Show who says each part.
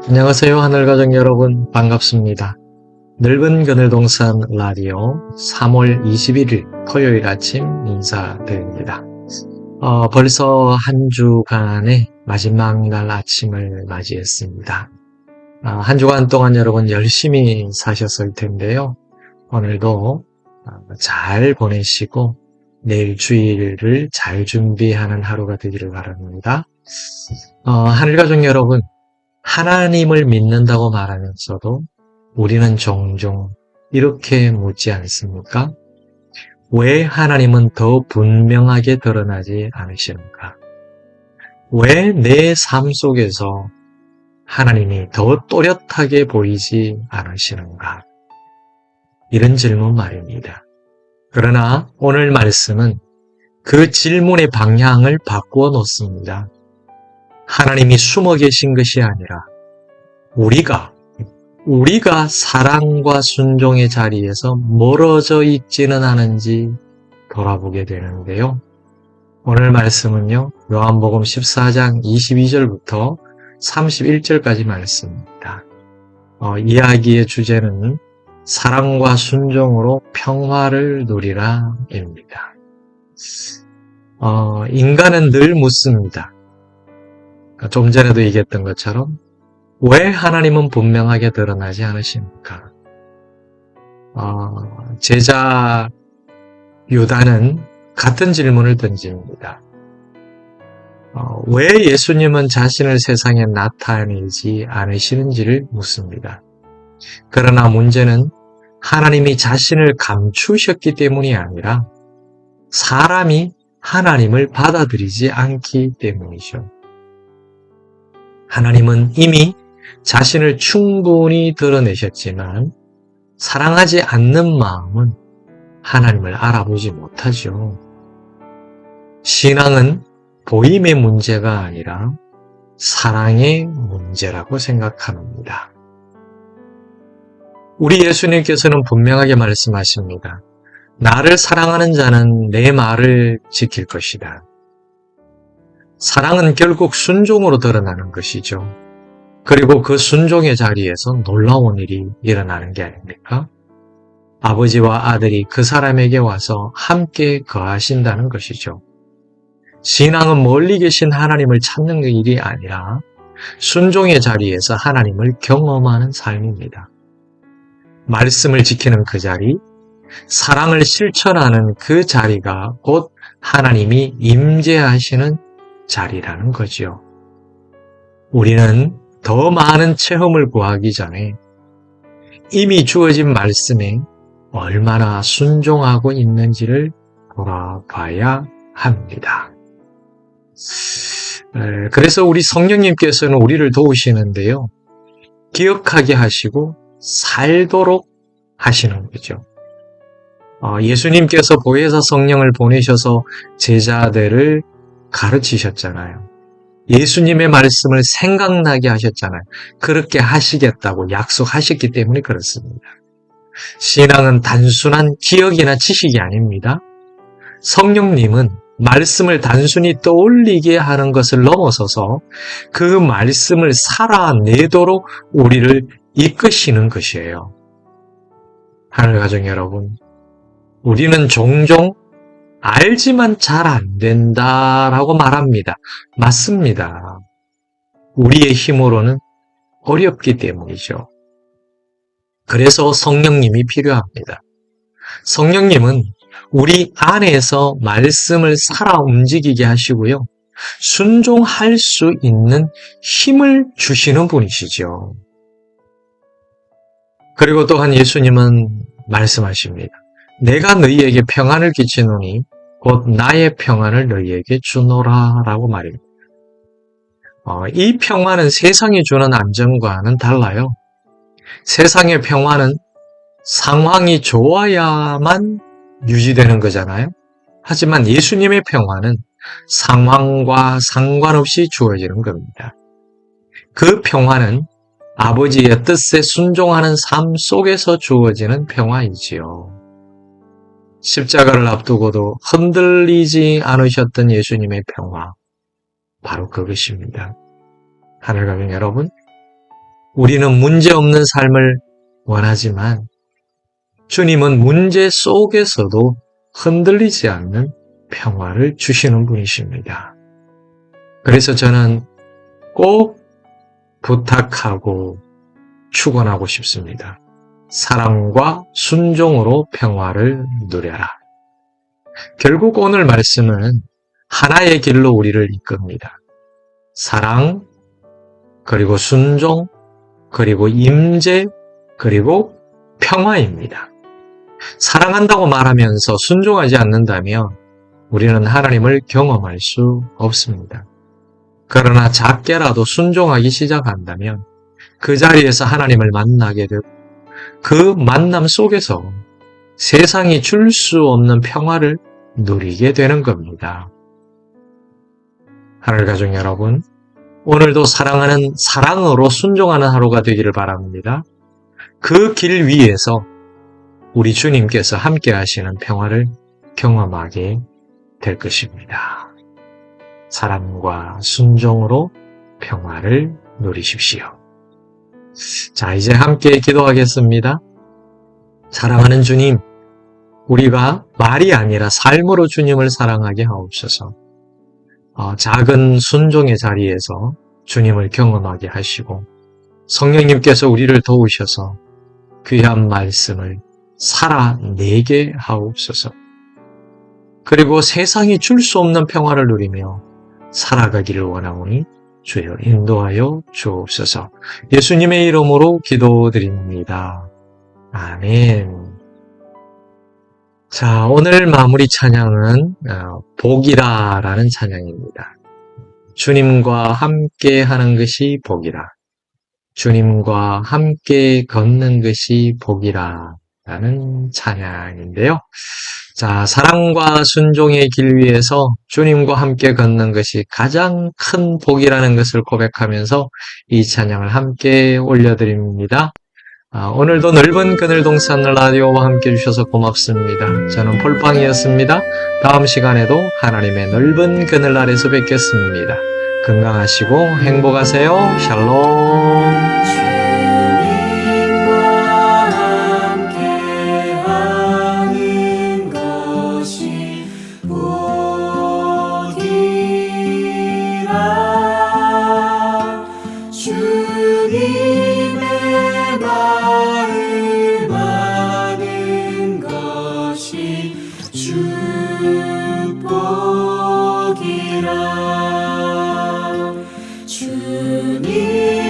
Speaker 1: 안녕하세요. 하늘가족 여러분 반갑습니다. 넓은 그늘동산 라디오 3월 21일 토요일 아침 인사드립니다. 벌써 한 주간의 마지막 날 아침을 맞이했습니다. 한 주간 동안 여러분 열심히 사셨을 텐데요. 오늘도 잘 보내시고 내일 주일을 잘 준비하는 하루가 되기를 바랍니다. 하늘가족 여러분, 하나님을 믿는다고 말하면서도 우리는 종종 이렇게 묻지 않습니까? 왜 하나님은 더 분명하게 드러나지 않으시는가? 왜 내 삶 속에서 하나님이 더 또렷하게 보이지 않으시는가? 이런 질문 말입니다. 그러나 오늘 말씀은 그 질문의 방향을 바꾸어 놓습니다. 하나님이 숨어 계신 것이 아니라 우리가 사랑과 순종의 자리에서 멀어져 있지는 않은지 돌아보게 되는데요. 오늘 말씀은요, 요한복음 14장 22절부터 31절까지 말씀입니다. 이야기의 주제는 사랑과 순종으로 평화를 누리라 입니다. 인간은 늘 묻습니다. 좀 전에도 얘기했던 것처럼 왜 하나님은 분명하게 드러나지 않으십니까? 제자 유다는 같은 질문을 던집니다. 왜 예수님은 자신을 세상에 나타내지 않으시는지를 묻습니다. 그러나 문제는 하나님이 자신을 감추셨기 때문이 아니라 사람이 하나님을 받아들이지 않기 때문이죠. 하나님은 이미 자신을 충분히 드러내셨지만 사랑하지 않는 마음은 하나님을 알아보지 못하죠. 신앙은 보임의 문제가 아니라 사랑의 문제라고 생각합니다. 우리 예수님께서는 분명하게 말씀하십니다. 나를 사랑하는 자는 내 말을 지킬 것이다. 사랑은 결국 순종으로 드러나는 것이죠. 그리고 그 순종의 자리에서 놀라운 일이 일어나는 게 아닙니까? 아버지와 아들이 그 사람에게 와서 함께 거하신다는 것이죠. 신앙은 멀리 계신 하나님을 찾는 일이 아니라 순종의 자리에서 하나님을 경험하는 삶입니다. 말씀을 지키는 그 자리, 사랑을 실천하는 그 자리가 곧 하나님이 임재하시는 자리라는 거지요. 우리는 더 많은 체험을 구하기 전에 이미 주어진 말씀에 얼마나 순종하고 있는지를 돌아봐야 합니다. 그래서 우리 성령님께서는 우리를 도우시는데요. 기억하게 하시고 살도록 하시는 거죠. 예수님께서 보혜사 성령을 보내셔서 제자들을 가르치셨잖아요. 예수님의 말씀을 생각나게 하셨잖아요. 그렇게 하시겠다고 약속하셨기 때문에 그렇습니다. 신앙은 단순한 기억이나 지식이 아닙니다. 성령님은 말씀을 단순히 떠올리게 하는 것을 넘어서서 그 말씀을 살아내도록 우리를 이끄시는 것이에요. 하늘가족 여러분, 우리는 종종 알지만 잘 안 된다라고 말합니다. 맞습니다. 우리의 힘으로는 어렵기 때문이죠. 그래서 성령님이 필요합니다. 성령님은 우리 안에서 말씀을 살아 움직이게 하시고요. 순종할 수 있는 힘을 주시는 분이시죠. 그리고 또한 예수님은 말씀하십니다. 내가 너희에게 평안을 끼치노니 곧 나의 평안을 너희에게 주노라 라고 말입니다. 이 평안은 세상이 주는 안정과는 달라요. 세상의 평안은 상황이 좋아야만 유지되는 거잖아요. 하지만 예수님의 평안은 상황과 상관없이 주어지는 겁니다. 그 평안은 아버지의 뜻에 순종하는 삶 속에서 주어지는 평화이지요. 십자가를 앞두고도 흔들리지 않으셨던 예수님의 평화, 바로 그것입니다. 하늘가족 여러분, 우리는 문제 없는 삶을 원하지만 주님은 문제 속에서도 흔들리지 않는 평화를 주시는 분이십니다. 그래서 저는 꼭 부탁하고 축원하고 싶습니다. 사랑과 순종으로 평화를 누려라. 결국 오늘 말씀은 하나의 길로 우리를 이끕니다. 사랑, 그리고 순종, 그리고 임재, 그리고 평화입니다. 사랑한다고 말하면서 순종하지 않는다면 우리는 하나님을 경험할 수 없습니다. 그러나 작게라도 순종하기 시작한다면 그 자리에서 하나님을 만나게 되고 그 만남 속에서 세상이 줄 수 없는 평화를 누리게 되는 겁니다. 하늘가족 여러분, 오늘도 사랑하는 사랑으로 순종하는 하루가 되기를 바랍니다. 그 길 위에서 우리 주님께서 함께 하시는 평화를 경험하게 될 것입니다. 사랑과 순종으로 평화를 누리십시오. 자, 이제 함께 기도하겠습니다. 사랑하는 주님, 우리가 말이 아니라 삶으로 주님을 사랑하게 하옵소서. 작은 순종의 자리에서 주님을 경험하게 하시고 성령님께서 우리를 도우셔서 귀한 말씀을 살아내게 하옵소서. 그리고 세상이 줄 수 없는 평화를 누리며 살아가기를 원하오니 주여 인도하여 주옵소서. 예수님의 이름으로 기도드립니다. 아멘. 자, 오늘 마무리 찬양은 복이라라는 찬양입니다. 주님과 함께 하는 것이 복이라. 주님과 함께 걷는 것이 복이라 라는 찬양인데요. 자, 사랑과 순종의 길 위에서 주님과 함께 걷는 것이 가장 큰 복이라는 것을 고백하면서 이 찬양을 함께 올려드립니다. 오늘도 넓은 그늘동산 라디오와 함께 해주셔서 고맙습니다. 저는 폴빵이었습니다. 다음 시간에도 하나님의 넓은 그늘 아래서 뵙겠습니다. 건강하시고 행복하세요. 샬롬.
Speaker 2: 주님